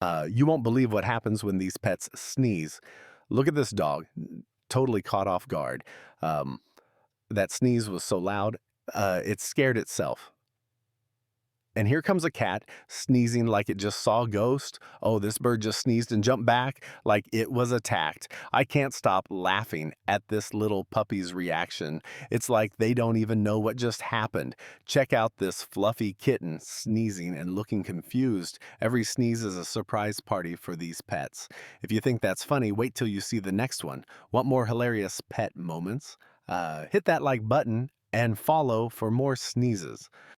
You won't believe what happens when these pets sneeze. Look at this dog, totally caught off guard. Um, that sneeze was so loud, it scared itself. And here comes a cat sneezing like it just saw a ghost. Oh, this bird just sneezed and jumped back like it was attacked. I can't stop laughing at this little puppy's reaction. It's like they don't even know what just happened. Check out this fluffy kitten sneezing and looking confused. Every sneeze is a surprise party for these pets. If you think that's funny, wait till you see the next one. Want more hilarious pet moments? Hit that like button and follow for more sneezes.